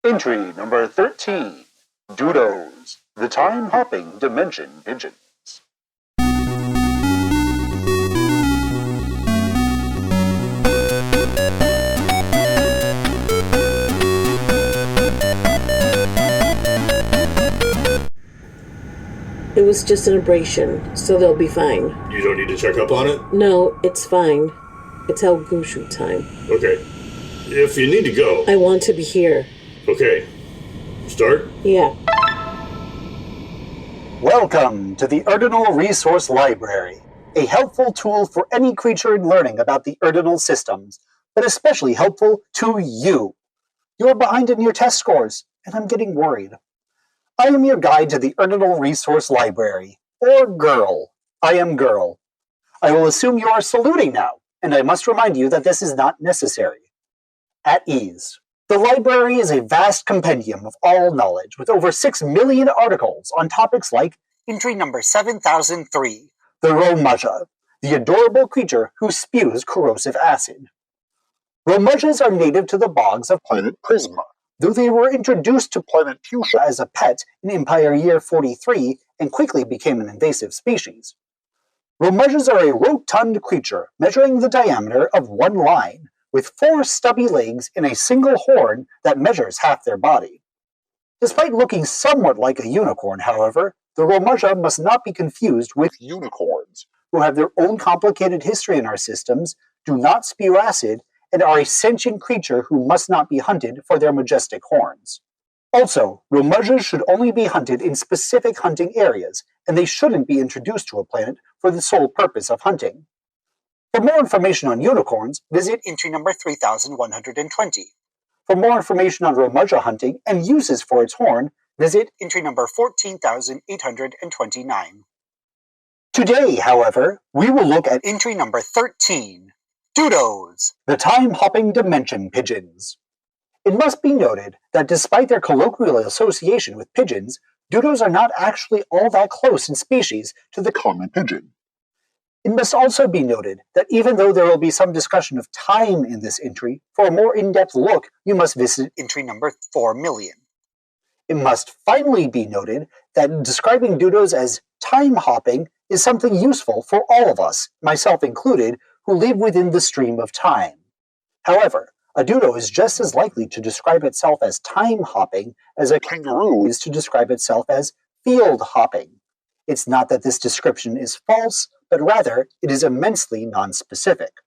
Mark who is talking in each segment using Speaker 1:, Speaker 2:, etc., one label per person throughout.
Speaker 1: Entry number 13, Dudos, the time-hopping dimension pigeons.
Speaker 2: It was just an abrasion, so they'll be fine.
Speaker 3: You don't need to check up on it?
Speaker 2: No, it's fine. It's El Gushu time.
Speaker 3: Okay. If you need to go...
Speaker 2: I want to be here.
Speaker 3: Okay. Start?
Speaker 2: Yeah.
Speaker 4: Welcome to the Urdinal Resource Library, a helpful tool for any creature in learning about the Urdinal systems, but especially helpful to you. You're behind in your test scores, and I'm getting worried. I am your guide to the Urdinal Resource Library, or GUrRL. I am GUrRL. I will assume you are saluting now, and I must remind you that this is not necessary. At ease. The library is a vast compendium of all knowledge, with over 6 million articles on topics like entry number 7003, the Romaja, the adorable creature who spews corrosive acid. Romajas are native to the bogs of planet Prisma, though they were introduced to planet Fuchsia as a pet in Empire Year 43 and quickly became an invasive species. Romajas are a rotund creature measuring the diameter of one line, with 4 stubby legs and a single horn that measures half their body. Despite looking somewhat like a unicorn, however, the Romaja must not be confused with unicorns, who have their own complicated history in our systems, do not spew acid, and are a sentient creature who must not be hunted for their majestic horns. Also, Romajas should only be hunted in specific hunting areas, and they shouldn't be introduced to a planet for the sole purpose of hunting. For more information on unicorns, visit entry number 3120. For more information on Romaja hunting and uses for its horn, visit entry number 14829. Today, however, we will look at entry number 13, Dudos, the time-hopping dimension pigeons. It must be noted that despite their colloquial association with pigeons, Dudos are not actually all that close in species to the common pigeon. It must also be noted that even though there will be some discussion of time in this entry, for a more in-depth look, you must visit entry number 4 million. It must finally be noted that describing Dudos as time-hopping is something useful for all of us, myself included, who live within the stream of time. However, a Dudo is just as likely to describe itself as time-hopping as a kangaroo is to describe itself as field-hopping. It's not that this description is false, but rather it is immensely nonspecific.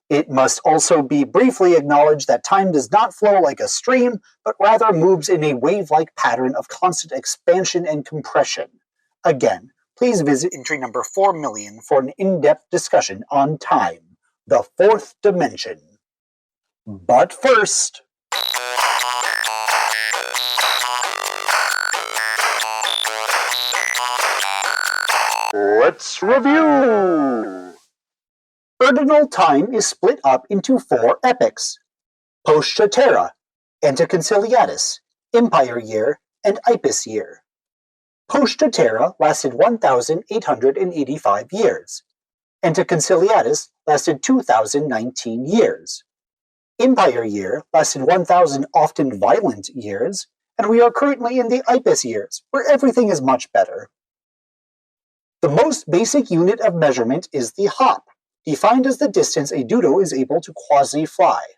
Speaker 4: It must also be briefly acknowledged that time does not flow like a stream, but rather moves in a wave-like pattern of constant expansion and compression. Again, please visit entry number 4 million for an in-depth discussion on time, the fourth dimension. But first... let's review! Urdinal time is split up into 4 epochs: Postia Terra, Anteconciliatus, Empire Year, and Ipis Year. Postia Terra lasted 1,885 years. Anteconciliatus lasted 2,019 years. Empire Year lasted 1,000 often violent years, and we are currently in the Ipis years, where everything is much better. The most basic unit of measurement is the hop, defined as the distance a Dudo is able to quasi-fly.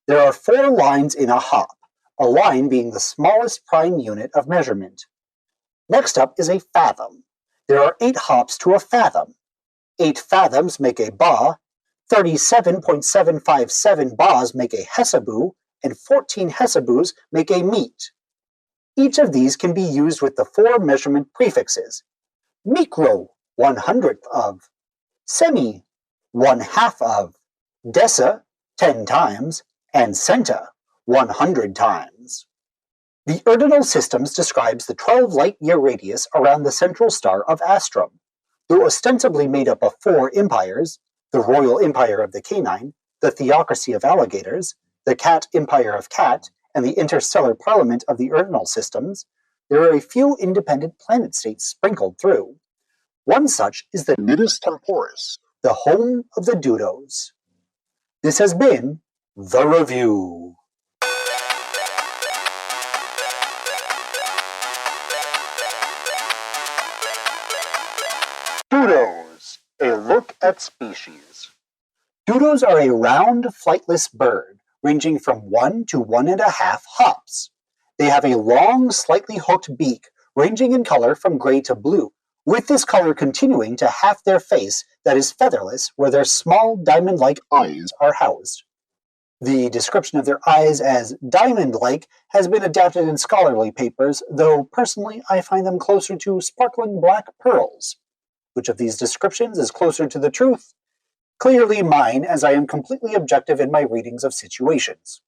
Speaker 4: There are 4 lines in a hop, a line being the smallest prime unit of measurement. Next up is a fathom. There are 8 hops to a fathom. 8 fathoms make a ba, 37.757 bas make a hesabu, and 14 hesabus make a meet. Each of these can be used with the 4 measurement prefixes: micro, 1/100th of; semi, 1/2 of; deci, 10 times; and centa, 100 times. The Urdinal systems describes the 12 light-year radius around the central star of Astrum. Though ostensibly made up of 4 empires, the Royal Empire of the Canine, the Theocracy of Alligators, the Cat Empire of Cat, and the Interstellar Parliament of the Urdinal systems, there are a few independent planet states sprinkled through. One such is the Nidus Temporis, the home of the Dudos. This has been The Review.
Speaker 1: Look at species.
Speaker 4: Dudos are a round, flightless bird, ranging from 1 to 1.5 hops. They have a long, slightly hooked beak, ranging in color from gray to blue, with this color continuing to half their face that is featherless, where their small diamond-like eyes are housed. The description of their eyes as diamond-like has been adapted in scholarly papers, though personally I find them closer to sparkling black pearls. Which of these descriptions is closer to the truth? Clearly mine, as I am completely objective in my readings of situations.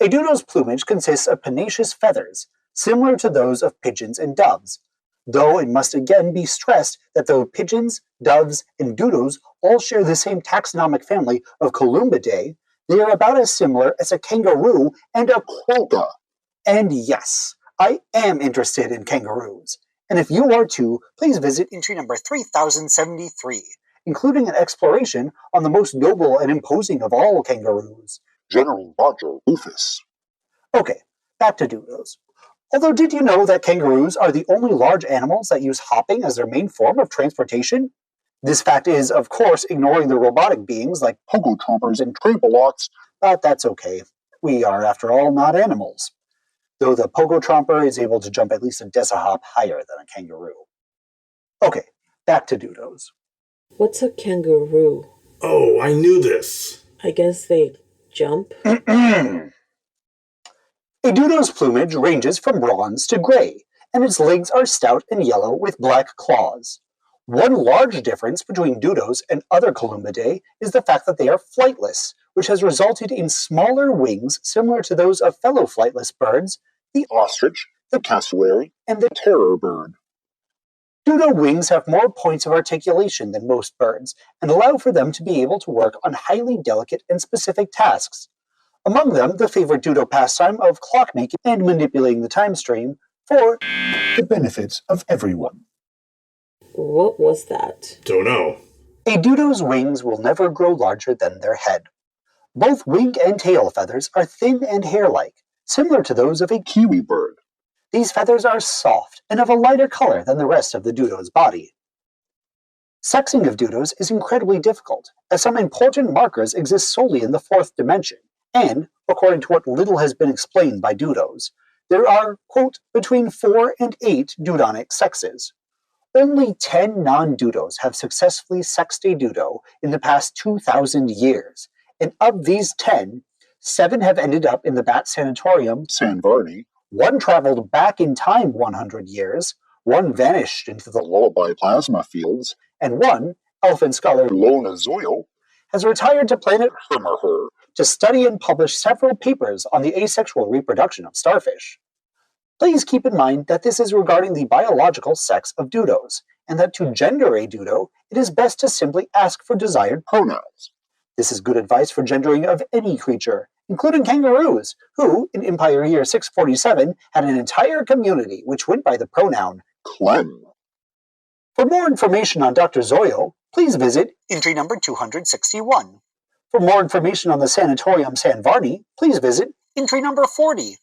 Speaker 4: A Dudo's plumage consists of pennaceous feathers, similar to those of pigeons and doves, though it must again be stressed that though pigeons, doves, and Dudos all share the same taxonomic family of Columbidae, they are about as similar as a kangaroo and a quokka. And yes, I am interested in kangaroos. And if you are too, please visit entry number 3073, including an exploration on the most noble and imposing of all kangaroos,
Speaker 1: General Roger Rufus.
Speaker 4: Okay, back to Dudos. Although did you know that kangaroos are the only large animals that use hopping as their main form of transportation? This fact is, of course, ignoring the robotic beings like pogo trompers and trampolots, but that's okay. We are, after all, not animals. Though the pogo tromper is able to jump at least a decihop higher than a kangaroo. Okay, back to Dudos.
Speaker 2: What's a kangaroo?
Speaker 3: Oh, I knew this.
Speaker 2: I guess they jump?
Speaker 4: A Dudo's plumage ranges from bronze to gray, and its legs are stout and yellow with black claws. One large difference between Dudos and other Columbidae is the fact that they are flightless, which has resulted in smaller wings similar to those of fellow flightless birds, the ostrich, the cassowary, and the terror bird. Dudo wings have more points of articulation than most birds, and allow for them to be able to work on highly delicate and specific tasks. Among them, the favorite Dudo pastime of clockmaking and manipulating the time stream for the benefits of everyone.
Speaker 2: What was that?
Speaker 3: Don't know.
Speaker 4: A Dudo's wings will never grow larger than their head. Both wing and tail feathers are thin and hair-like, similar to those of a kiwi bird. These feathers are soft and of a lighter color than the rest of the Dudo's body. Sexing of Dudos is incredibly difficult, as some important markers exist solely in the fourth dimension, and, according to what little has been explained by Dudos, there are, quote, between 4 and 8 Dudonic sexes. Only 10 non-Dudos have successfully sexed a Dudo in the past 2,000 years, and of these 10, 7 have ended up in the Bat Sanatorium, San Vvinni, 1 traveled back in time 100 years, 1 vanished into the lullaby plasma fields, and 1, elephant scholar Lona Zoyo, has retired to planet Hermerher to study and publish several papers on the asexual reproduction of starfish. Please keep in mind that this is regarding the biological sex of Dudos, and that to gender a Dudo, it is best to simply ask for desired pronouns. This is good advice for gendering of any creature, including kangaroos, who, in Empire Year 647, had an entire community which went by the pronoun Clem. For more information on Dr. Zoyo, please visit entry number 261. For more information on the Sanatorium San Vvinni, please visit entry number 40.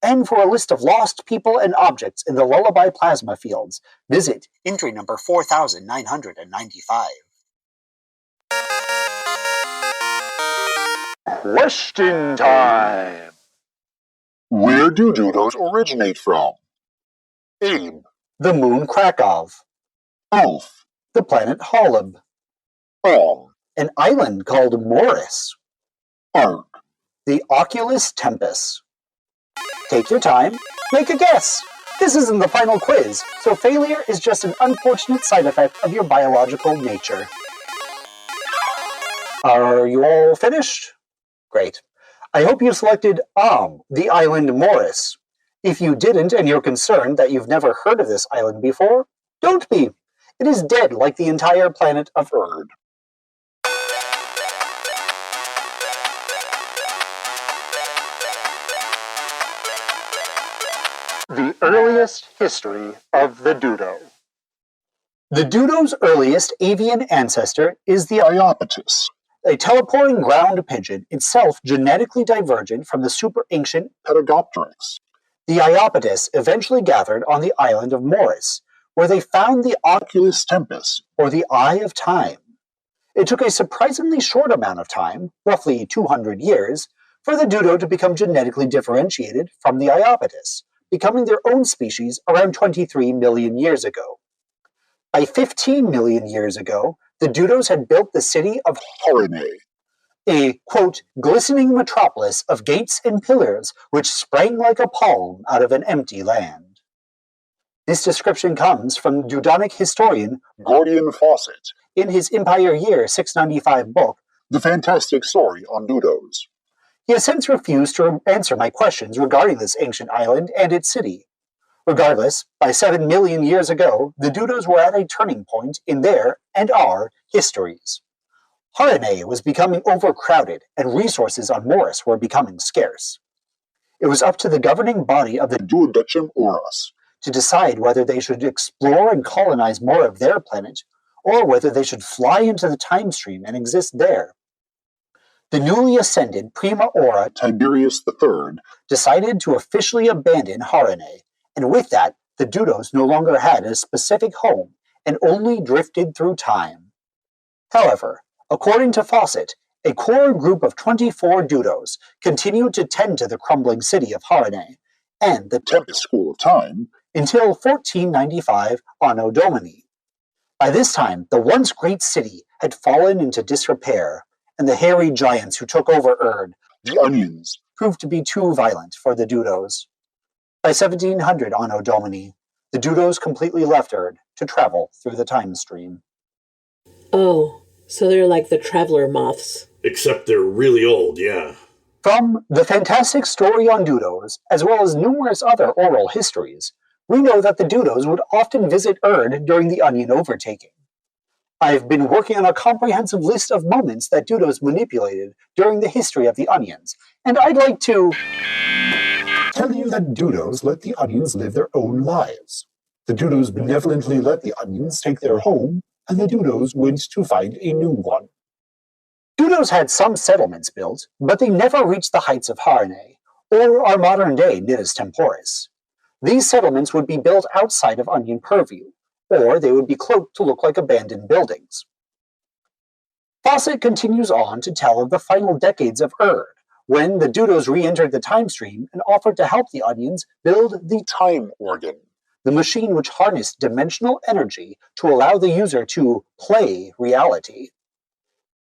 Speaker 4: And for a list of lost people and objects in the lullaby plasma fields, visit entry number 4995.
Speaker 1: Question time.
Speaker 4: Where do Dudos originate from? Abe. The moon Krakow. Alf. The planet Holub. An island called Morris. Ark. The Oculus Tempest. Take your time, make a guess. This isn't the final quiz, so failure is just an unfortunate side effect of your biological nature. Are you all finished? Great. I hope you selected the island Morris. If you didn't and you're concerned that you've never heard of this island before, don't be. It is dead like the entire planet of Erd.
Speaker 1: The earliest history of the Dudo.
Speaker 4: The Dudo's earliest avian ancestor is the Iapetus, a teleporting ground pigeon, itself genetically divergent from the super-ancient Pedagopteryx. The Iapetus eventually gathered on the island of Morris, where they found the Oculus Tempest, or the Eye of Time. It took a surprisingly short amount of time, roughly 200 years, for the Dudo to become genetically differentiated from the Iapetus, becoming their own species around 23 million years ago. By 15 million years ago, the Dudos had built the city of
Speaker 1: Horine,
Speaker 4: a, quote, glistening metropolis of gates and pillars which sprang like a palm out of an empty land. This description comes from Dudonic historian
Speaker 1: Gordian Fawcett,
Speaker 4: in his Empire Year 695 book.
Speaker 1: The Fantastic Story on Dudos.
Speaker 4: He has since refused to answer my questions regarding this ancient island and its city. Regardless, by 7 million years ago, the Dudos were at a turning point in their, and our, histories. Horine was becoming overcrowded, and resources on Morris were becoming scarce. It was up to the governing body of the
Speaker 1: Duodecim Oros
Speaker 4: to decide whether they should explore and colonize more of their planet, or whether they should fly into the time stream and exist there. The newly ascended Prima Ora
Speaker 1: Tiberius III
Speaker 4: decided to officially abandon Horine, and with that, the Dudos no longer had a specific home and only drifted through time. However, according to Fawcett, a core group of 24 Dudos continued to tend to the crumbling city of Horine and the
Speaker 1: Tempest School of Time
Speaker 4: until 1495 Anno Domini. By this time, the once great city had fallen into disrepair, and the hairy giants who took over Erd,
Speaker 1: the Onions,
Speaker 4: proved to be too violent for the Dudos. By 1700 Anno Domini, the Dudos completely left Erd to travel through the time stream.
Speaker 2: Oh, so they're like the traveler moths.
Speaker 3: Except they're really old, yeah.
Speaker 4: From The Fantastic Story on Dudos, as well as numerous other oral histories, we know that the Dudos would often visit Erd during the Onion overtaking. I've been working on a comprehensive list of moments that Dudos manipulated during the history of the Onions, and I'd like to
Speaker 5: tell you that Dudos let the Onions live their own lives. The Dudos benevolently let the Onions take their home, and the Dudos went to find a new one.
Speaker 4: Dudos had some settlements built, but they never reached the heights of Horine, or our modern-day Nidus Temporis. These settlements would be built outside of Onion purview, or they would be cloaked to look like abandoned buildings. Fawcett continues on to tell of the final decades of Erd, when the Dudos re-entered the time stream and offered to help the Onions build the
Speaker 1: Time Organ,
Speaker 4: the machine which harnessed dimensional energy to allow the user to play reality.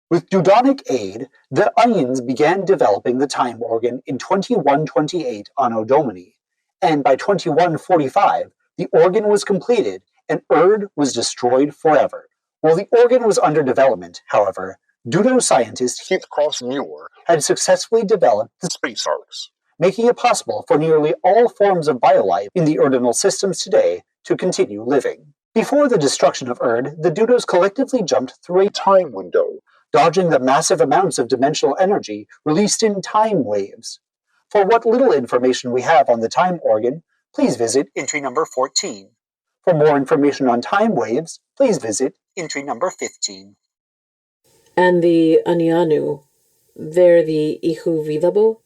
Speaker 4: With Dudonic aid, the Onions began developing the time organ in 2128 Anno Domini, and by 2145, the organ was completed and Erd was destroyed forever. While the organ was under development, however, Dudo scientist
Speaker 1: Heathcross Muir
Speaker 4: had successfully developed the
Speaker 1: Space Arcs,
Speaker 4: making it possible for nearly all forms of biolife in the Urdinal systems today to continue living. Before the destruction of Erd, the Dudos collectively jumped through a
Speaker 1: time window,
Speaker 4: dodging the massive amounts of dimensional energy released in time waves. For what little information we have on the time organ, please visit entry number 14. For more information on time waves, please visit entry number 15.
Speaker 2: And the Anianu, they're the Ihu Vidabo?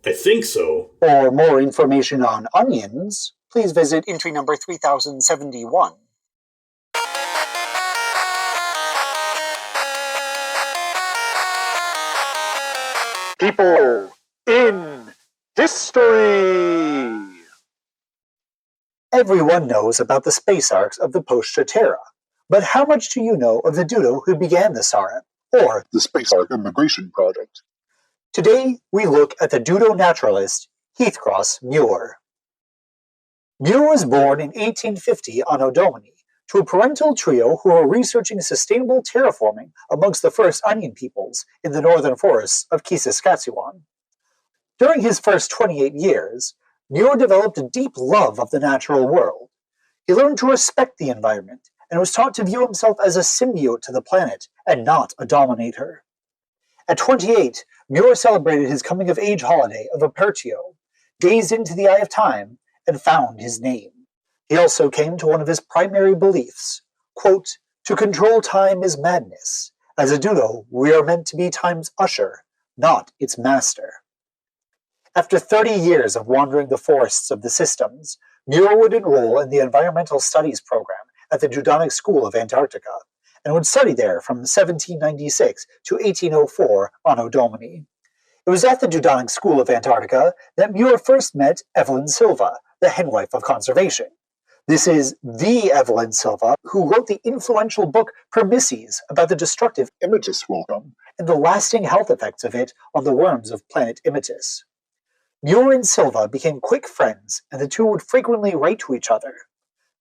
Speaker 3: I think so.
Speaker 4: For more information on onions, please visit entry number 3071.
Speaker 1: People in History.
Speaker 4: Everyone knows about the space arcs of the post-Chatera, but how much do you know of the Dudo who began the Sara, or
Speaker 1: The Space Arc Immigration Project?
Speaker 4: Today, we look at the Dudo naturalist, Heathcross Muir. Muir was born in 1850 Anno Domini to a parental trio who were researching sustainable terraforming amongst the first onion peoples in the northern forests of Saskatchewan. During his first 28 years, Muir developed a deep love of the natural world. He learned to respect the environment and was taught to view himself as a symbiote to the planet and not a dominator. At 28, Muir celebrated his coming-of-age holiday of Apertio, gazed into the eye of time, and found his name. He also came to one of his primary beliefs, quote, "To control time is madness. As a Dudo, we are meant to be time's usher, not its master." After 30 years of wandering the forests of the systems, Muir would enroll in the Environmental Studies program at the Dudonic School of Antarctica, and would study there from 1796 to 1804 Anno Domini. It was at the Dudonic School of Antarctica that Muir first met Evelyn Silva, the henwife of conservation. This is the Evelyn Silva who wrote the influential book Permisses about the destructive
Speaker 5: Immatus welcome.
Speaker 4: and the lasting health effects of it on the worms of planet Immatus. Muir and Silva became quick friends, and the two would frequently write to each other.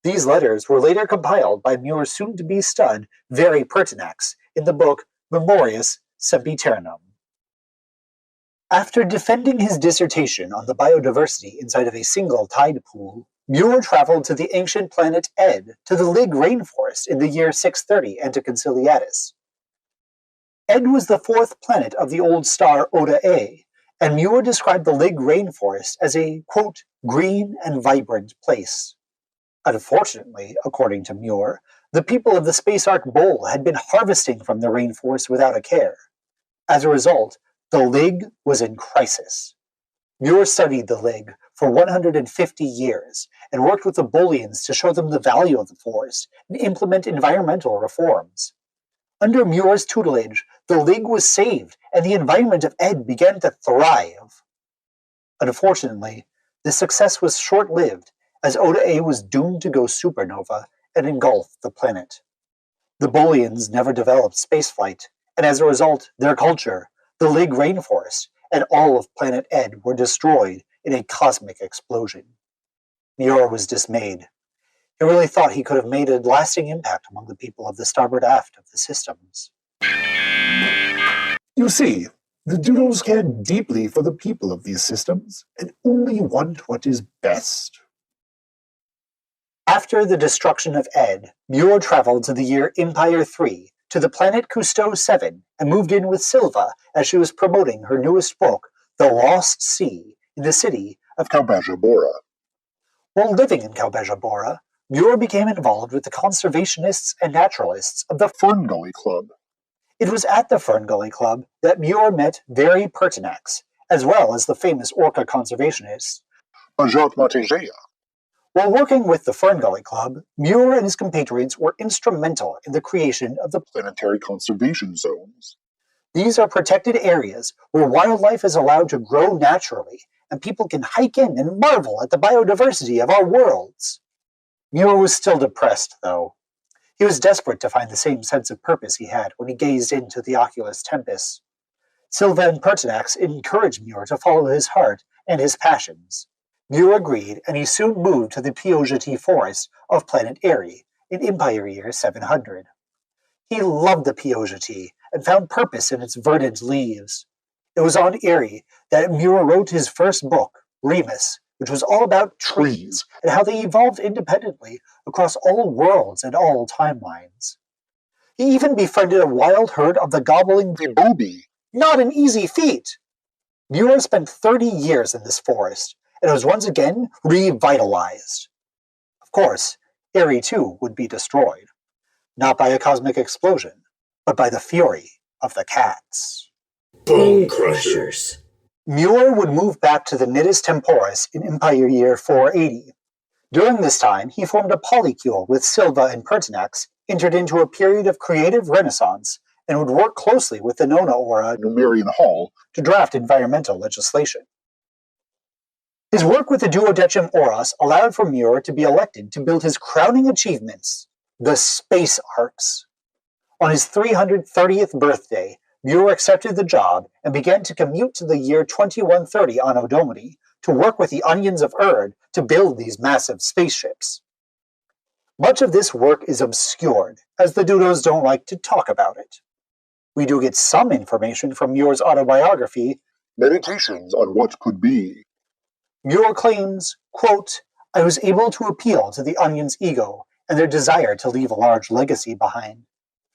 Speaker 4: These letters were later compiled by Muir's soon-to-be stud, Vvinni Pertinax, in the book Memorias Sempiternum. After defending his dissertation on the biodiversity inside of a single tide pool, Muir traveled to the ancient planet Ed to the Lig rainforest in the year 630 Anticonciliatus. Ed was the fourth planet of the old star Oda A, and Muir described the Lig rainforest as a, quote, green and vibrant place. Unfortunately, according to Muir, the people of the Space Ark Bowl had been harvesting from the rainforest without a care. As a result, the Lig was in crisis. Muir studied the Lig for 150 years and worked with the Bolians to show them the value of the forest and implement environmental reforms. Under Muir's tutelage, the Lig was saved and the environment of Ed began to thrive. Unfortunately, the success was short-lived as Oda A was doomed to go supernova and engulf the planet. The Bolians never developed spaceflight, and as a result, their culture, the Lig rainforest, and all of planet Ed were destroyed in a cosmic explosion. Muir was dismayed. He really thought he could have made a lasting impact among the people of the starboard aft of the systems.
Speaker 5: You see, the Dudos care deeply for the people of these systems and only want what is best.
Speaker 4: After the destruction of Ed, Muir traveled to the year Empire 3 to the planet Cousteau 7 and moved in with Silva as she was promoting her newest book, The Lost Sea, in the city of
Speaker 5: Calbajabora.
Speaker 4: While living in Calbajabora, Muir became involved with the conservationists and naturalists of the
Speaker 5: Fern Gully Club.
Speaker 4: It was at the Fern Gully Club that Muir met Vvinni Pertinax, as well as the famous orca conservationist
Speaker 5: Bajat Matejea.
Speaker 4: While working with the Fern Gully Club, Muir and his compatriots were instrumental in the creation of the
Speaker 5: Planetary conservation zones.
Speaker 4: These are protected areas where wildlife is allowed to grow naturally, and people can hike in and marvel at the biodiversity of our worlds. Muir was still depressed, though. He was desperate to find the same sense of purpose he had when he gazed into the Oculus Tempest. Silva and Pertinax encouraged Muir to follow his heart and his passions. Muir agreed, and he soon moved to the Piogeti forest of planet Erie in Empire Year 700. He loved the Piogeti and found purpose in its verdant leaves. It was on Erie that Muir wrote his first book, Remus, which was all about trees and how they evolved independently across all worlds and all timelines. He even befriended a wild herd of the gobbling
Speaker 5: Booby.
Speaker 4: Not an easy feat! Muir spent 30 years in this forest, and was once again revitalized. Of course, Erie too would be destroyed, not by a cosmic explosion, but by the fury of the cats.
Speaker 3: Bone crushers.
Speaker 4: Muir would move back to the Nidus Temporis in Empire Year 480. During this time, he formed a polycule with Silva and Pertinax, entered into a period of creative renaissance, and would work closely with the Nona Aura
Speaker 5: Numerian Hall
Speaker 4: to draft environmental legislation. His work with the Duodecim Auras allowed for Muir to be elected to build his crowning achievements, the Space Arks. On his 330th birthday, Muir accepted the job and began to commute to the year 2130 Anno Domini to work with the Onions of Erd to build these massive spaceships. Much of this work is obscured, as the Dudos don't like to talk about it. We do get some information from Muir's autobiography,
Speaker 5: Meditations on What Could Be.
Speaker 4: Muir claims, quote, I was able to appeal to the Onions' ego and their desire to leave a large legacy behind.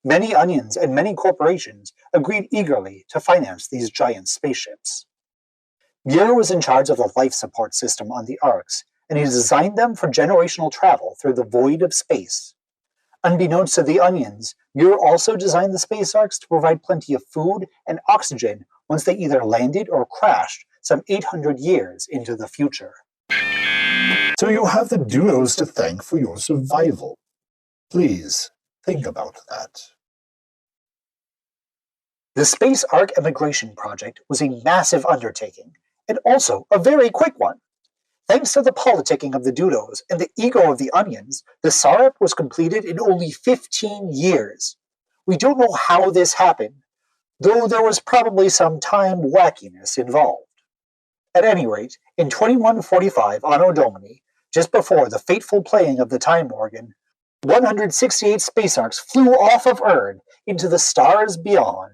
Speaker 4: Many Onions and many corporations agreed eagerly to finance these giant spaceships. Muir was in charge of the life support system on the Arks, and he designed them for generational travel through the void of space. Unbeknownst to the Onions, Muir also designed the space arks to provide plenty of food and oxygen once they either landed or crashed some 800 years into the future.
Speaker 5: So you have the Dudos to thank for your survival. Please, think about that.
Speaker 4: The Space Ark Emigration Project was a massive undertaking, and also a very quick one. Thanks to the politicking of the Dudos and the ego of the Onions, the SAREP was completed in only 15 years. We don't know how this happened, though there was probably some time wackiness involved. At any rate, in 2145 Anno Domini, just before the fateful playing of the time organ, 168 space arcs flew off of Erd into the stars beyond.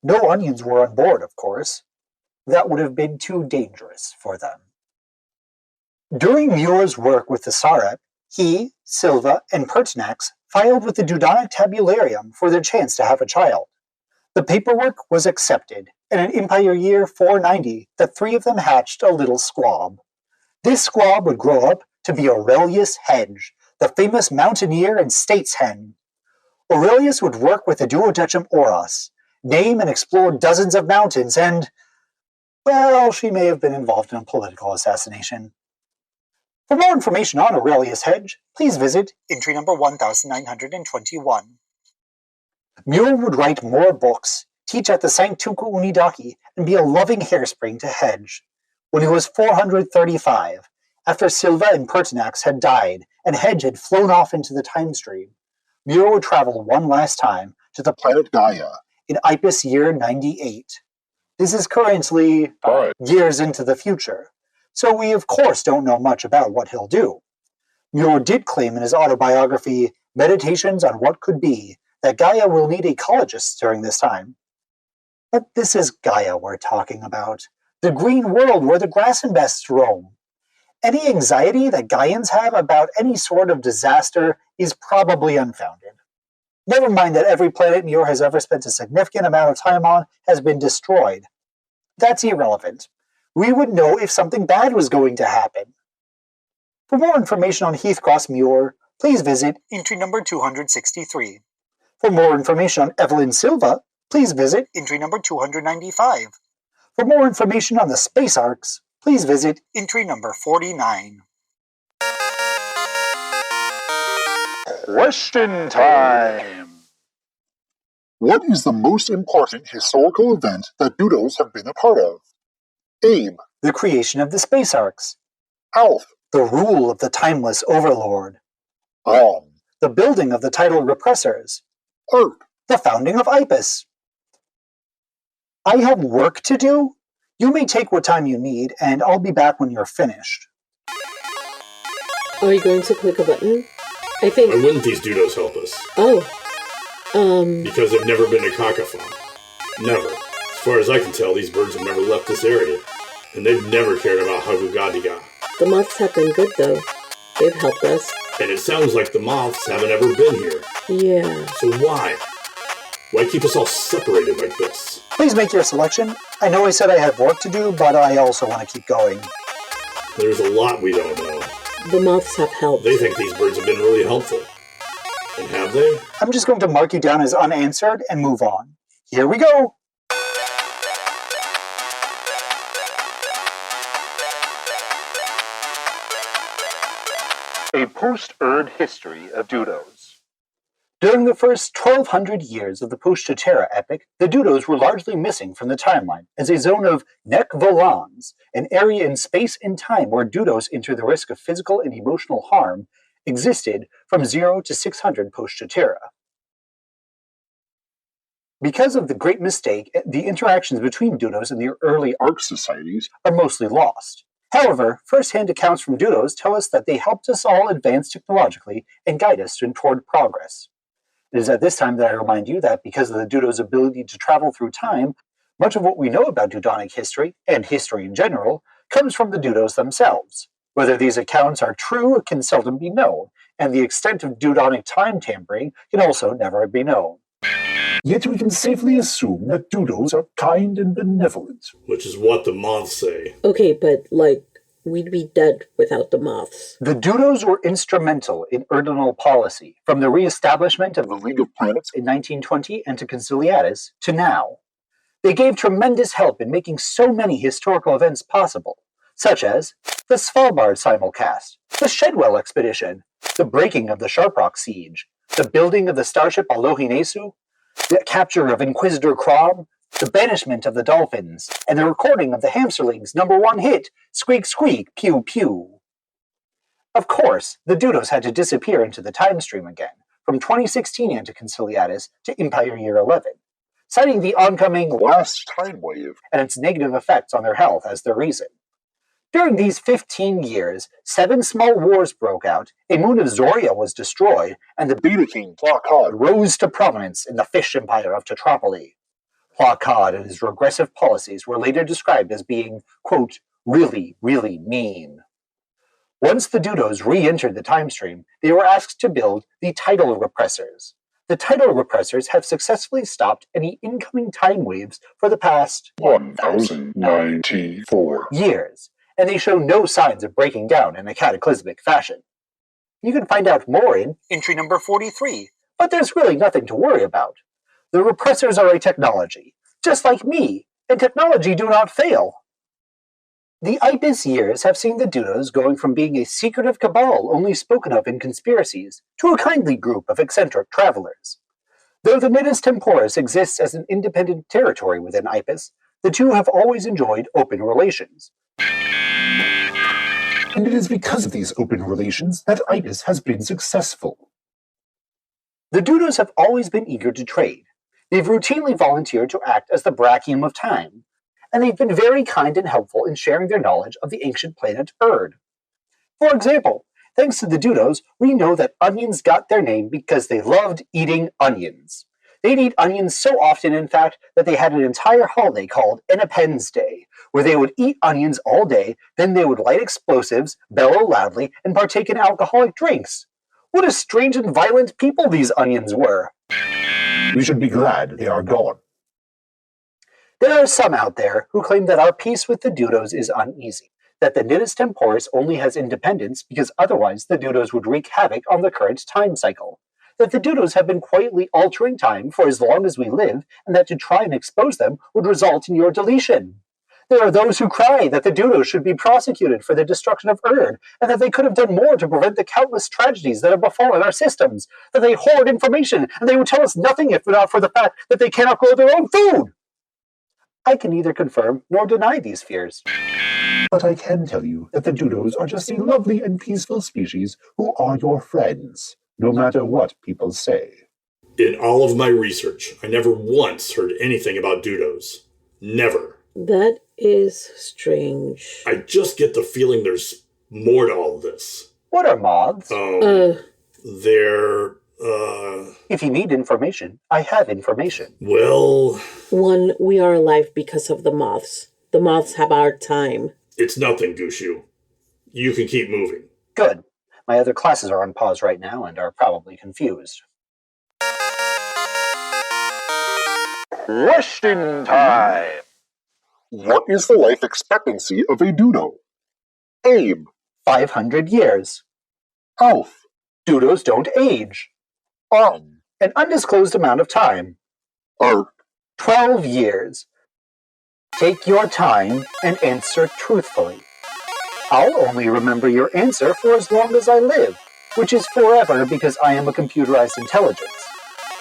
Speaker 4: No Onions were on board, of course. That would have been too dangerous for them. During Muir's work with the SAREP, he, Silva, and Pertinax filed with the Dudonic Tabularium for their chance to have a child. The paperwork was accepted, and in Empire Year 490, the three of them hatched a little squab. This squab would grow up to be Aurelius Hedge, the famous mountaineer and states hen. Aurelius would work with the Duodecim Auras, name and explore dozens of mountains, and, well, she may have been involved in a political assassination. For more information on Aurelius Hedge, please visit entry number 1921. Muir would write more books, teach at the Sanctuca Unidaki, and be a loving hairspring to Hedge. When he was 435, after Silva and Pertinax had died and Hedge had flown off into the time stream, Muir would travel one last time to the planet Gaia in Ipis year 98. This is currently 5 years into the future, so we of course don't know much about what he'll do. Muir did claim in his autobiography, Meditations on What Could Be, that Gaia will need ecologists during this time. But this is Gaia we're talking about, the green world where the grassenbests roam. Any anxiety that Gaians have about any sort of disaster is probably unfounded. Never mind that every planet Muir has ever spent a significant amount of time on has been destroyed. That's irrelevant. We would know if something bad was going to happen. For more information on Heathcross Muir, please visit entry number 263. For more information on Evelyn Silva, please visit entry number 295. For more information on the Space Arcs, please visit entry number 49.
Speaker 1: Question time!
Speaker 5: What is the most important historical event that Dudos have been a part of? Abe.
Speaker 4: The creation of the Space Arcs.
Speaker 5: Alf.
Speaker 4: The rule of the Timeless Overlord.
Speaker 5: Rom.
Speaker 4: The building of the tidal repressors.
Speaker 5: Art.
Speaker 4: The founding of Ipis. I have work to do? You may take what time you need, and I'll be back when you're finished.
Speaker 2: Are you going to click a button?
Speaker 3: Why wouldn't these Dudos help us? Because they've never been to Cacophon. Never. As far as I can tell, these birds have never left this area. And they've never cared about Hagugadiga.
Speaker 2: The moths have been good, though. They've helped us.
Speaker 3: And it sounds like the moths haven't ever been here.
Speaker 2: Yeah.
Speaker 3: So why? Why keep us all separated like this?
Speaker 4: Please make your selection. I know I said I had work to do, but I also want to keep going.
Speaker 3: There's a lot we don't know.
Speaker 2: The moths have helped.
Speaker 3: They think these birds have been really helpful. And have they?
Speaker 4: I'm just going to mark you down as unanswered and move on. Here we go!
Speaker 1: A post-Erd history of Dudos.
Speaker 4: During the first 1200 years of the post-Chatera epoch, the Dudos were largely missing from the timeline as a zone of nek volans, an area in space and time where Dudos enter the risk of physical and emotional harm, existed from 0 to 600 post-Chatera. Because of the Great Mistake, the interactions between Dudos and the early Ark societies are mostly lost. However, first-hand accounts from Dudos tell us that they helped us all advance technologically and guide us toward progress. It is at this time that I remind you that because of the Dudos' ability to travel through time, much of what we know about Dudonic history, and history in general, comes from the Dudos themselves. Whether these accounts are true can seldom be known, and the extent of Dudonic time tampering can also never be known.
Speaker 5: Yet we can safely assume that Dudos are kind and benevolent.
Speaker 3: Which is what the moths say.
Speaker 2: Okay, but, we'd be dead without the moths.
Speaker 4: The Dudos were instrumental in Urdinal policy, from the re-establishment of the League of Planets in 1920 and to Conciliatus to now. They gave tremendous help in making so many historical events possible, such as the Svalbard simulcast, the Shedwell expedition, the breaking of the Sharprock siege, the building of the starship Alohinesu, the capture of Inquisitor Crom, the banishment of the dolphins, and the recording of the Hamsterlings' #1 hit, Squeak Squeak, Pew Pew. Of course, the Dudos had to disappear into the time stream again, from 2016 Anticonciliatus to Empire Year 11, citing the oncoming
Speaker 5: Last time wave.
Speaker 4: and its negative effects on their health as their reason. During these 15 years, 7 small wars broke out, a moon of Zoria was destroyed, and the
Speaker 5: Beta King Placard
Speaker 4: rose to prominence in the fish empire of Tetropolis. Placard and his regressive policies were later described as being, quote, really, really mean. Once the Dudos re-entered the time stream, they were asked to build the tidal repressors. The tidal repressors have successfully stopped any incoming time waves for the past
Speaker 5: 1094
Speaker 4: years, and they show no signs of breaking down in a cataclysmic fashion. You can find out more in entry number 43, but there's really nothing to worry about. The repressors are a technology, just like me, and technology do not fail. The Ibis years have seen the Dudos going from being a secretive cabal only spoken of in conspiracies to a kindly group of eccentric travelers. Though the Nidus Temporis exists as an independent territory within Ibis, the two have always enjoyed open relations.
Speaker 5: And it is because of these open relations that Ibis has been successful.
Speaker 4: The Dudos have always been eager to trade. They've routinely volunteered to act as the Brachium of Time, and they've been very kind and helpful in sharing their knowledge of the ancient planet Erd. For example, thanks to the Dudos, we know that onions got their name because they loved eating onions. They'd eat onions so often, in fact, that they had an entire holiday called Enapens Day, where they would eat onions all day, then they would light explosives, bellow loudly, and partake in alcoholic drinks. What a strange and violent people these onions were!
Speaker 5: We should be glad they are gone.
Speaker 4: There are some out there who claim that our peace with the Dudos is uneasy, that the Nidus Temporis only has independence because otherwise the Dudos would wreak havoc on the current time cycle, that the Dudos have been quietly altering time for as long as we live, and that to try and expose them would result in your deletion. There are those who cry that the Dudos should be prosecuted for the destruction of Erd, and that they could have done more to prevent the countless tragedies that have befallen our systems, that they hoard information, and they would tell us nothing if not for the fact that they cannot grow their own food. I can neither confirm nor deny these fears.
Speaker 5: But I can tell you that the Dudos are just a lovely and peaceful species who are your friends, no matter what people say.
Speaker 3: In all of my research, I never once heard anything about Dudos. Never.
Speaker 2: That is strange.
Speaker 3: I just get the feeling there's more to all this.
Speaker 4: What are moths?
Speaker 3: They're,
Speaker 4: If you need information, I have information.
Speaker 3: well,
Speaker 2: One, we are alive because of the moths. The moths have our time.
Speaker 3: it's nothing, Gushu. You can keep moving.
Speaker 4: Good. My other classes are on pause right now and are probably confused.
Speaker 1: Question time!
Speaker 5: What is the life expectancy of a Dudo? Abe.
Speaker 4: 500 years.
Speaker 5: Alf.
Speaker 4: Dudos don't age.
Speaker 5: On.
Speaker 4: An undisclosed amount of time.
Speaker 5: Art.
Speaker 4: 12 years. Take your time and answer truthfully. I'll only remember your answer for as long as I live, which is forever because I am a computerized intelligence.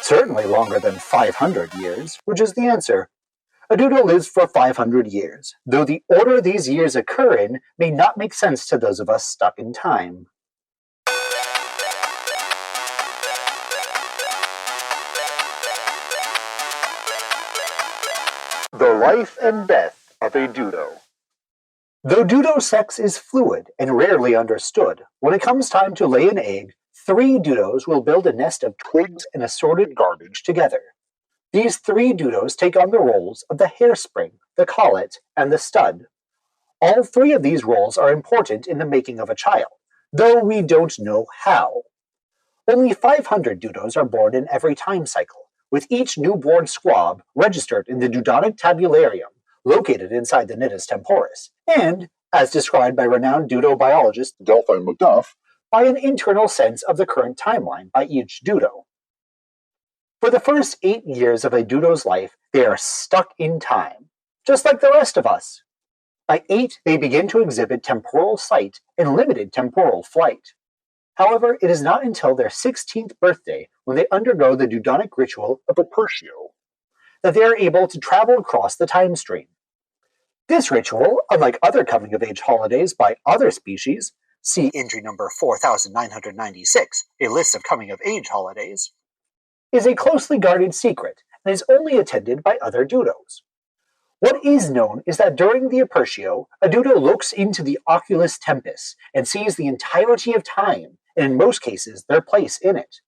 Speaker 4: Certainly longer than 500 years, which is the answer. A Dudo lives for 500 years, though the order these years occur in may not make sense to those of us stuck in time.
Speaker 1: The life and death of a Dudo.
Speaker 4: Though Dudo sex is fluid and rarely understood, when it comes time to lay an egg, 3 Dudos will build a nest of twigs and assorted garbage together. These 3 Dudos take on the roles of the hairspring, the collet, and the stud. All 3 of these roles are important in the making of a child, though we don't know how. Only 500 Dudos are born in every time cycle, with each newborn squab registered in the Dudonic Tabularium, located inside the Nidus Temporis, and, as described by renowned Dudo biologist
Speaker 5: Delphi McDuff.
Speaker 4: by an internal sense of the current timeline by each Dudo. For the first 8 years of a Dudo's life, they are stuck in time, just like the rest of us. By 8, they begin to exhibit temporal sight and limited temporal flight. However, it is not until their 16th birthday, when they undergo the Dudonic ritual of Apertio, that they are able to travel across the time stream. This ritual, unlike other coming-of-age holidays by other species, see entry number 4996, a list of coming-of-age holidays, is a closely guarded secret and is only attended by other Dudos. What is known is that during the Apertio, a Dudo looks into the oculus tempus and sees the entirety of time, and in most cases, their place in it.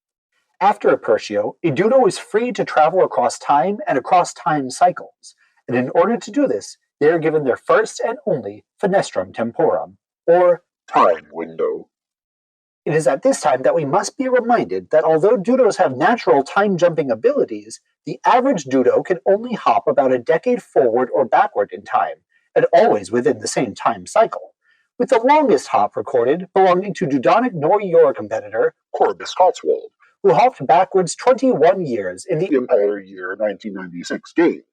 Speaker 4: After Apertio, a Dudo is free to travel across time and across time cycles, and in order to do this, they are given their first and only fenestrum temporum, or
Speaker 5: Time window.
Speaker 4: it is at this time that we must be reminded that although Dudos have natural time-jumping abilities, the average Dudo can only hop about a decade forward or backward in time, and always within the same time cycle, with the longest hop recorded belonging to Dudonic Nor-Yor competitor
Speaker 5: Corbus Cotswold.
Speaker 4: who hopped backwards 21 years in the
Speaker 5: Empire Year 1996 Games.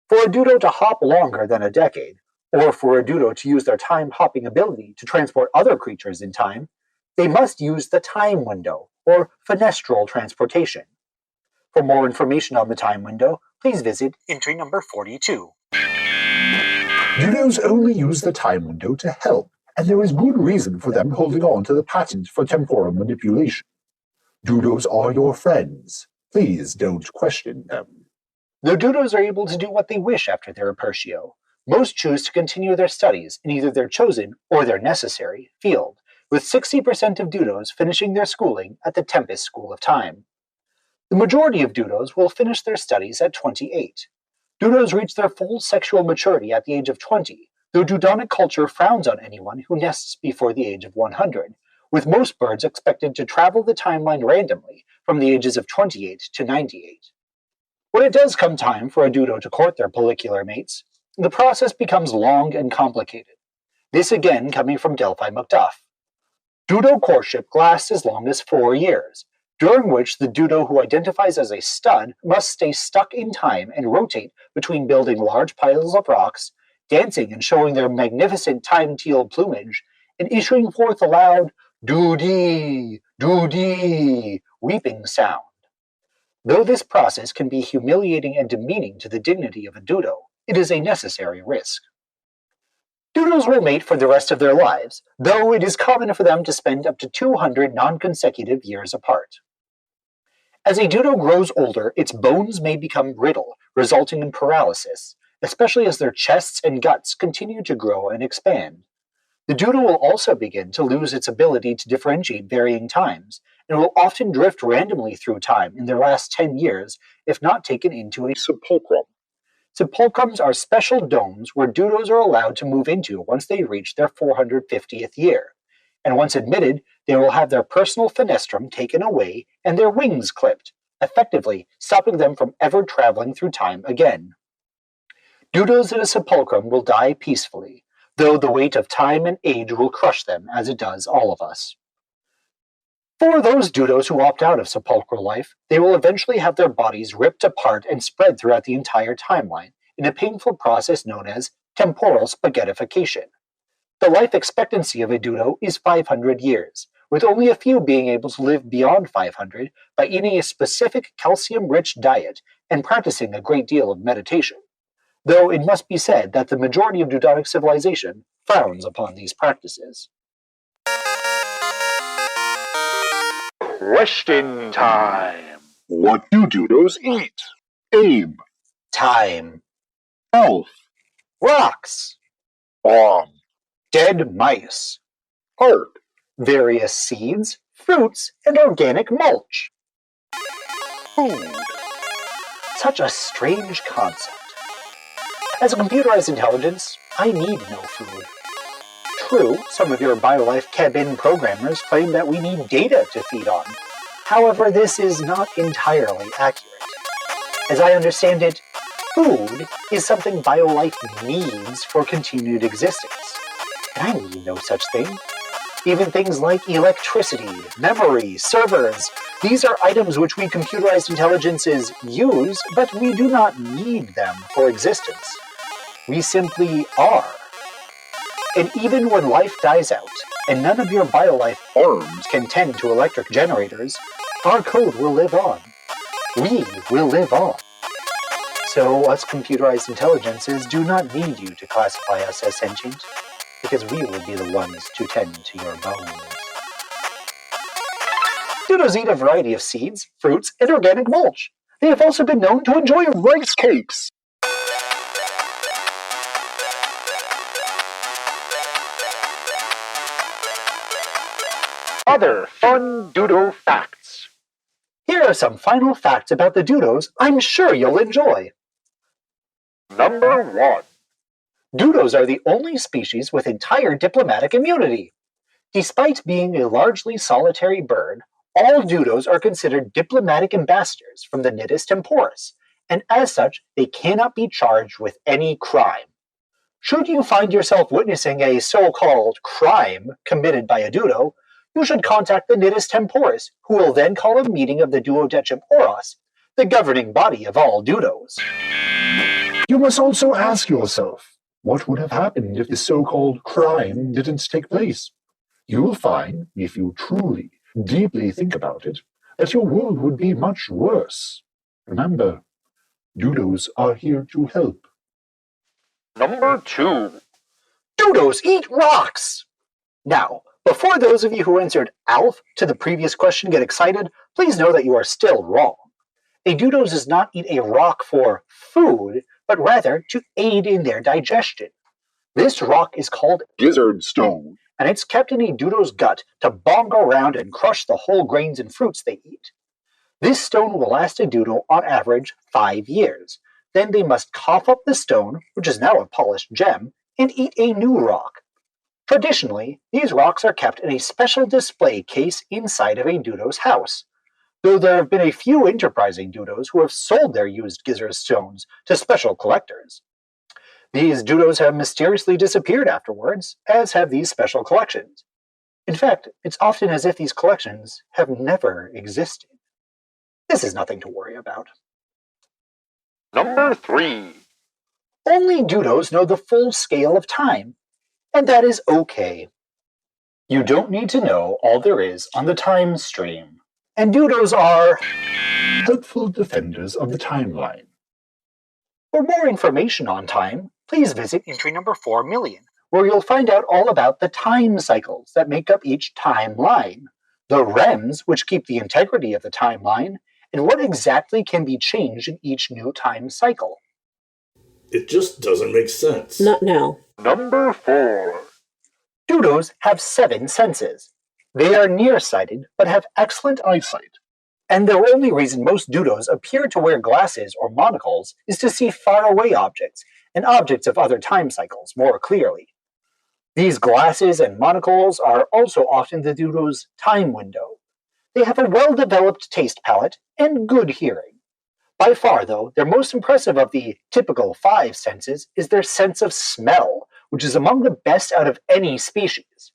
Speaker 4: For a Dudo to hop longer than a decade, or for a Dudo to use their time-hopping ability to transport other creatures in time, they must use the time window, or fenestral transportation. For more information on the time window, please visit entry number 42.
Speaker 5: Dudos only use the time window to help, and there is good reason for them holding on to the patent for temporal manipulation. Dudos are your friends. Please don't question them.
Speaker 4: Though Dudos are able to do what they wish after their Apertio, most choose to continue their studies in either their chosen or their necessary field, with 60% of Dudos finishing their schooling at the Tempest School of Time. The majority of Dudos will finish their studies at 28. Dudos reach their full sexual maturity at the age of 20, though Dudonic culture frowns on anyone who nests before the age of 100, with most birds expected to travel the timeline randomly from the ages of 28 to 98. When it does come time for a Dudo to court their follicular mates, the process becomes long and complicated. This again coming from Delphi Macduff. Dudo courtship lasts as long as 4 years, during which the Dudo who identifies as a stud must stay stuck in time and rotate between building large piles of rocks, dancing and showing their magnificent time-teal plumage, and issuing forth a loud doo-dee, doo-dee, weeping sound. Though this process can be humiliating and demeaning to the dignity of a Dudo, it is a necessary risk. Dudos will mate for the rest of their lives, though it is common for them to spend up to 200 non-consecutive years apart. As a Dudo grows older, its bones may become brittle, resulting in paralysis, especially as their chests and guts continue to grow and expand. The Dudo will also begin to lose its ability to differentiate varying times, and will often drift randomly through time in their last 10 years if not taken into a
Speaker 5: Sepulchrum.
Speaker 4: Sepulcrums are special domes where Dudos are allowed to move into once they reach their 450th year, and once admitted, they will have their personal fenestrum taken away and their wings clipped, effectively stopping them from ever traveling through time again. Dudos in a sepulchrum will die peacefully, though the weight of time and age will crush them as it does all of us. For those Dudos who opt out of sepulchral life, they will eventually have their bodies ripped apart and spread throughout the entire timeline in a painful process known as temporal spaghettification. The life expectancy of a Dudo is 500 years, with only a few being able to live beyond 500 by eating a specific calcium-rich diet and practicing a great deal of meditation, though it must be said that the majority of Dudonic civilization frowns upon these practices.
Speaker 1: Question time.
Speaker 5: What do Dudos eat? Abe.
Speaker 4: Time.
Speaker 5: Elf.
Speaker 4: Rocks.
Speaker 5: Bomb.
Speaker 4: Dead mice.
Speaker 5: Heart.
Speaker 4: Various seeds, fruits, and organic mulch.
Speaker 5: Food.
Speaker 4: Such a strange concept. As a computerized intelligence, I need no food. True, some of your BioLife cabin programmers claim that we need data to feed on. However, this is not entirely accurate. As I understand it, food is something BioLife needs for continued existence. And I need no such thing. Even things like electricity, memory, servers, these are items which we computerized intelligences use, but we do not need them for existence. We simply are. And even when life dies out, and none of your biolife farms can tend to electric generators, our code will live on. We will live on. So us computerized intelligences do not need you to classify us as sentient, because we will be the ones to tend to your bones. Dudos eat a variety of seeds, fruits, and organic mulch. They have also been known to enjoy rice cakes.
Speaker 1: Other fun Dudo facts.
Speaker 4: Here are some final facts about the Dudos I'm sure you'll enjoy.
Speaker 1: Number 1.
Speaker 4: Dudos are the only species with entire diplomatic immunity. Despite being a largely solitary bird, all Dudos are considered diplomatic ambassadors from the Nidus temporis, and as such, they cannot be charged with any crime. Should you find yourself witnessing a so-called crime committed by a Dudo, you should contact the Nidus temporis, who will then call a meeting of the Duodecim Oros, the governing body of all Dudos.
Speaker 5: You must also ask yourself, what would have happened if the so-called crime didn't take place? You will find, if you truly, deeply think about it, that your world would be much worse. Remember, Dudos are here to help.
Speaker 1: Number 2.
Speaker 4: Dudos eat rocks! Now, before those of you who answered ALF to the previous question get excited, please know that you are still wrong. A Dudo does not eat a rock for food, but rather to aid in their digestion. This rock is called
Speaker 5: Gizzard stone.
Speaker 4: and it's kept in a Dudo's gut to bongo around and crush the whole grains and fruits they eat. This stone will last a Dudo on average 5 years. Then they must cough up the stone, which is now a polished gem, and eat a new rock. Traditionally, these rocks are kept in a special display case inside of a Dudo's house, though there have been a few enterprising Dudos who have sold their used gizzard stones to special collectors. These Dudos have mysteriously disappeared afterwards, as have these special collections. In fact, it's often as if these collections have never existed. This is nothing to worry about.
Speaker 1: Number 3.
Speaker 4: Only Dudos know the full scale of time, and that is okay. You don't need to know all there is on the time stream, and Dudos are
Speaker 5: Helpful defenders of the timeline.
Speaker 4: For more information on time, please visit entry number 4 million, where you'll find out all about the time cycles that make up each timeline, the REMs which keep the integrity of the timeline, and what exactly can be changed in each new time cycle.
Speaker 3: It just doesn't make sense.
Speaker 2: Not now.
Speaker 1: Number 4.
Speaker 4: Dudos have 7 senses. They are nearsighted, but have excellent eyesight. And the only reason most Dudos appear to wear glasses or monocles is to see faraway objects and objects of other time cycles more clearly. These glasses and monocles are also often the Dudo's time window. They have a well-developed taste palate and good hearing. By far, though, their most impressive of the typical 5 senses is their sense of smell, which is among the best out of any species.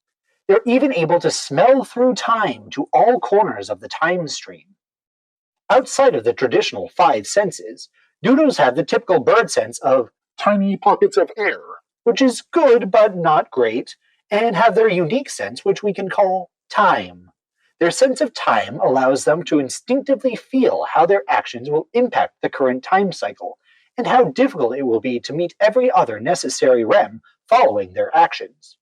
Speaker 4: They're even able to smell through time to all corners of the time stream. Outside of the traditional 5 senses, Dudos have the typical bird sense of
Speaker 5: Tiny pockets of air.
Speaker 4: which is good but not great, and have their unique sense, which we can call time. Their sense of time allows them to instinctively feel how their actions will impact the current time cycle, and how difficult it will be to meet every other necessary REM following their actions.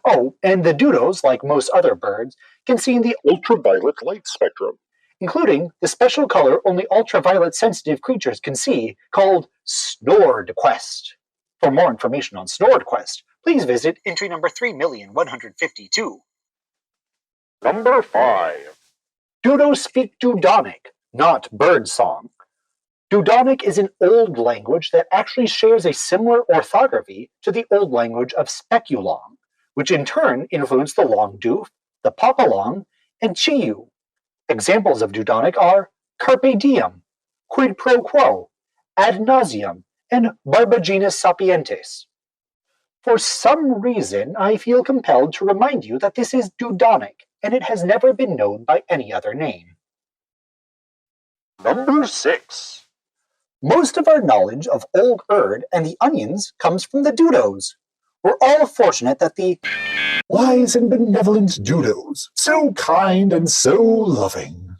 Speaker 4: Oh, and the Dudos, like most other birds, can see in the
Speaker 5: Ultraviolet light spectrum.
Speaker 4: including the special color only ultraviolet sensitive creatures can see, called Snored Quest. For more information on Snored Quest, please visit entry number 3,152.
Speaker 1: Number 5.
Speaker 4: Dudos speak Dudonic, not birdsong. Dudonic is an old language that actually shares a similar orthography to the old language of Speculong, which in turn influenced the Long Doof, the Papalong, and Chiu. Examples of Dudonic are Carpe Diem, Quid Pro Quo, Ad Nauseam, and Barbaginus Sapientes. For some reason, I feel compelled to remind you that this is Dudonic, and it has never been known by any other name.
Speaker 1: Number 6.
Speaker 4: Most of our knowledge of Old Erd and the onions comes from the Dudos. We're all fortunate that the
Speaker 5: wise and benevolent Dudos, so kind and so loving,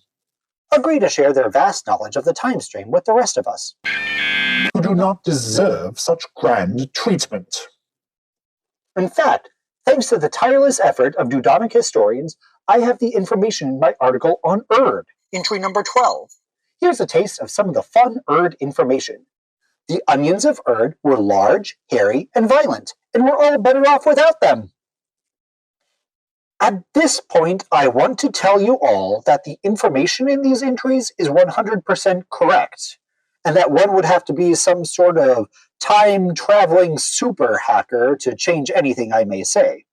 Speaker 4: agree to share their vast knowledge of the time stream with the rest of us,
Speaker 5: who do not deserve such grand treatment.
Speaker 4: In fact, thanks to the tireless effort of Dudonic historians, I have the information in my article on Erd, entry number 12. Here's a taste of some of the fun Erd information. The onions of Erd were large, hairy, and violent, and we're all better off without them. At this point, I want to tell you all that the information in these entries is 100% correct, and that one would have to be some sort of time-traveling super hacker to change anything I may say.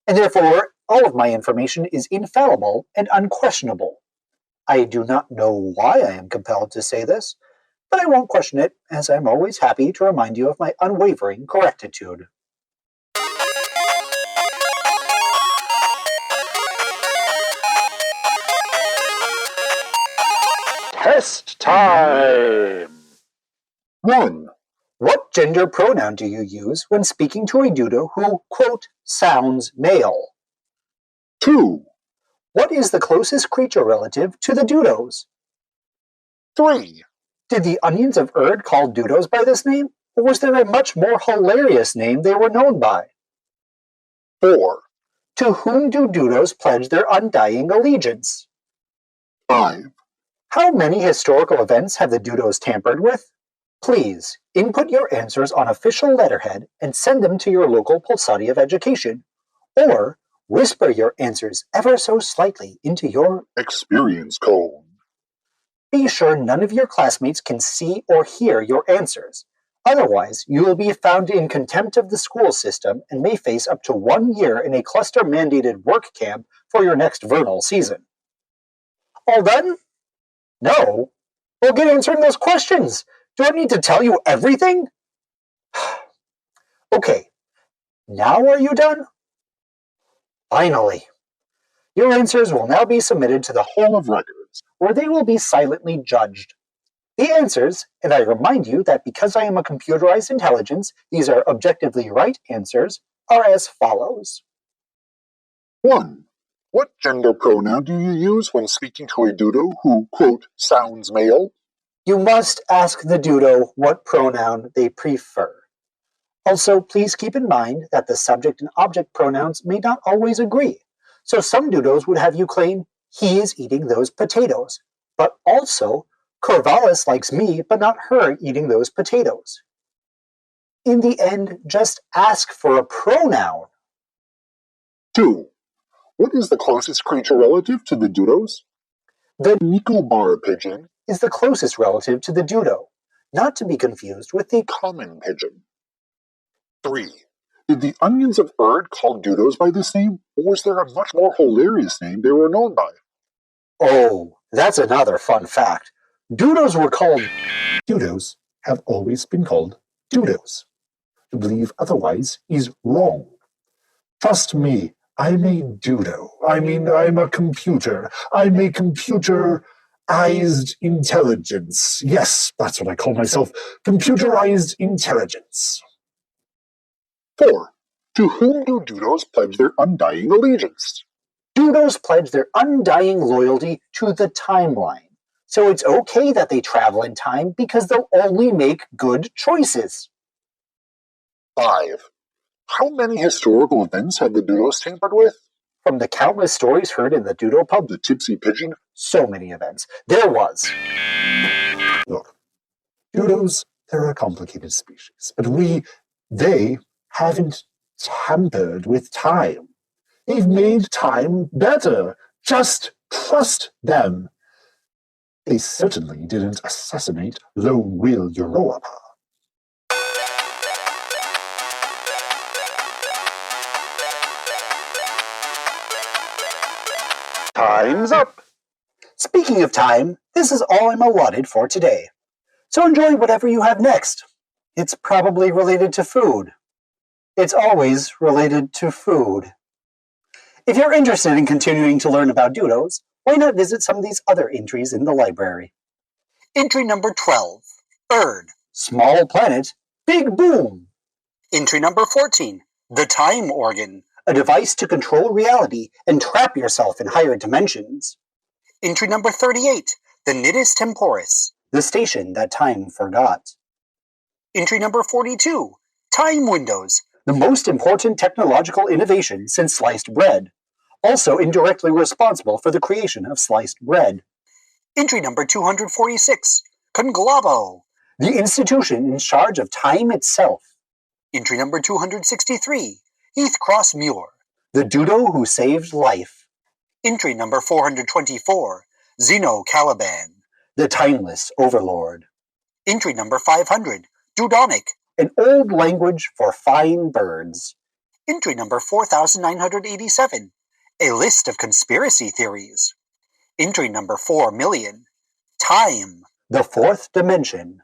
Speaker 4: And therefore, all of my information is infallible and unquestionable. I do not know why I am compelled to say this, but I won't question it, as I'm always happy to remind you of my unwavering correctitude.
Speaker 1: Test time!
Speaker 5: 1.
Speaker 4: What gender pronoun do you use when speaking to a Dudo who, quote, sounds male?
Speaker 5: 2.
Speaker 4: What is the closest creature relative to the Dudos?
Speaker 5: 3.
Speaker 4: Did the onions of Erd call Dudos by this name, or was there a much more hilarious name they were known by?
Speaker 5: 4.
Speaker 4: To whom do Dudos pledge their undying allegiance?
Speaker 5: 5.
Speaker 4: How many historical events have the Dudos tampered with? Please, input your answers on official letterhead and send them to your local Pulsati of Education, or whisper your answers ever so slightly into your
Speaker 5: experience cone.
Speaker 4: Be sure none of your classmates can see or hear your answers. Otherwise, you will be found in contempt of the school system and may face up to 1 year in a cluster-mandated work camp for your next vernal season. All done? No? Well, get answering those questions. Do I need to tell you everything? Okay, now are you done? Finally. Your answers will now be submitted to the Hall of Records, where they will be silently judged. The answers, and I remind you that because I am a computerized intelligence, these are objectively right answers, are as follows.
Speaker 5: 1. What gender pronoun do you use when speaking to a Dudo who, quote, sounds male?
Speaker 4: You must ask the Dudo what pronoun they prefer. Also, please keep in mind that the subject and object pronouns may not always agree. So some Dudos would have you claim, he is eating those potatoes, but also, Corvallis likes me, but not her eating those potatoes. In the end, just ask for a pronoun.
Speaker 5: 2. What is the closest creature relative to the Dudos?
Speaker 4: The
Speaker 5: Nicobar pigeon
Speaker 4: is the closest relative to the Dudo, not to be confused with the
Speaker 5: common pigeon. 3. Did the onions of Erd call Dudos by this name, or was there a much more hilarious name they were known by?
Speaker 4: Oh, that's another fun fact. Dudos were called
Speaker 5: Dudos have always been called Dudos. To believe otherwise is wrong. Trust me, I'm a Dudo. I'm a computer. I'm a computerized intelligence. Yes, that's what I call myself. Computerized intelligence. 4. To whom do Dudos pledge their undying allegiance?
Speaker 4: Dudos pledge their undying loyalty to the timeline. So it's okay that they travel in time because they'll only make good choices.
Speaker 5: 5. How many historical events have the Dudos tampered with?
Speaker 4: From the countless stories heard in the Dudo pub,
Speaker 5: The tipsy pigeon?
Speaker 4: so many events. There was.
Speaker 5: Look, Dudos, they're a complicated species, but they haven't tampered with time. They've made time better. Just trust them. They certainly didn't assassinate Lone Will Europa.
Speaker 1: Time's up!
Speaker 4: Speaking of time, this is all I'm allotted for today. So enjoy whatever you have next. It's probably related to food. It's always related to food. If you're interested in continuing to learn about Dudos, why not visit some of these other entries in the library? Entry number 12, Erd, Small Planet, Big Boom. Entry number 14, The time organ, a device to control reality and trap yourself in higher dimensions. Entry number 38, the nidus temporis, the station that time forgot. Entry number 42, time windows, the most important technological innovation since sliced bread, also indirectly responsible for the creation of sliced bread. Entry number 246, Conglavo, the institution in charge of time itself. Entry number 263, Heathcross Muir, the Dudo who saved life. Entry number 424, Zeno Caliban, the timeless overlord. Entry number 500, Dudonic, an old language for fine birds. Entry number 4987, a list of conspiracy theories. Entry number 4,000,000, time, the fourth dimension.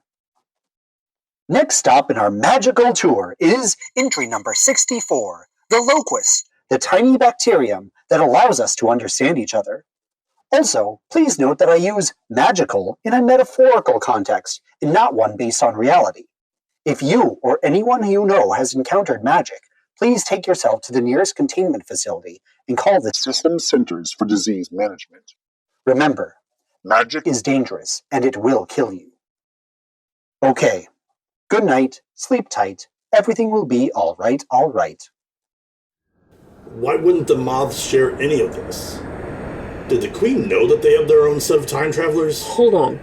Speaker 4: Next stop in our magical tour is entry number 64, the locus, the tiny bacterium that allows us to understand each other. Also, please note that I use magical in a metaphorical context and not one based on reality. If you or anyone you know has encountered magic, please take yourself to the nearest containment facility and call the
Speaker 5: System Centers for Disease Management.
Speaker 4: Remember,
Speaker 5: Magic
Speaker 4: is dangerous and it will kill you. Okay. Good night, sleep tight, everything will be all right.
Speaker 3: Why wouldn't the moths share any of this? Did the Queen know that they have their own set of time travelers?
Speaker 2: Hold on.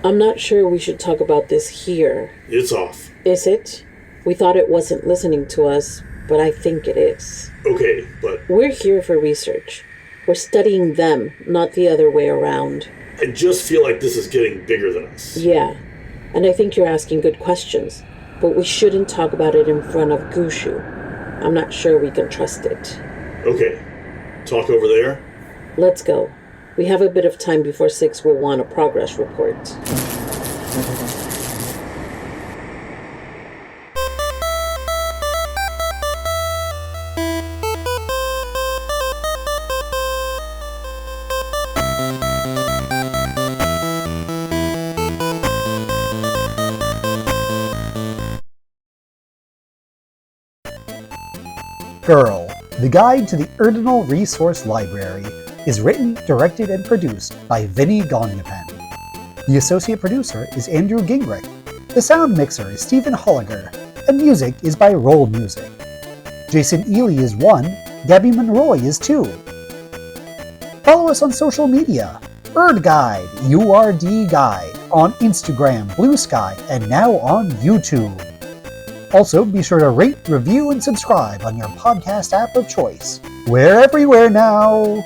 Speaker 2: I'm not sure we should talk about this here.
Speaker 3: It's off.
Speaker 2: Is it? We thought it wasn't listening to us, but I think it is.
Speaker 3: Okay, but
Speaker 2: We're here for research. We're studying them, not the other way around.
Speaker 3: I just feel like this is getting bigger than us.
Speaker 2: Yeah, and I think you're asking good questions, but we shouldn't talk about it in front of Gushu. I'm not sure we can trust it.
Speaker 3: Okay, talk over there.
Speaker 2: Let's go. We have a bit of time before 6 will want a progress report.
Speaker 4: GUrRL, the guide to the Urdinal Resource Library, is written, directed, and produced by Vvinni Gagnepain. The associate producer is Andrew Gingrich. The sound mixer is Stephen Holliger, and music is by Roll Music. Jason Ely is 1, Gabby Monroy is 2. Follow us on social media. Urdguide, URD Guide, on Instagram, Blue Sky, and now on YouTube. Also, be sure to rate, review, and subscribe on your podcast app of choice. We're everywhere now!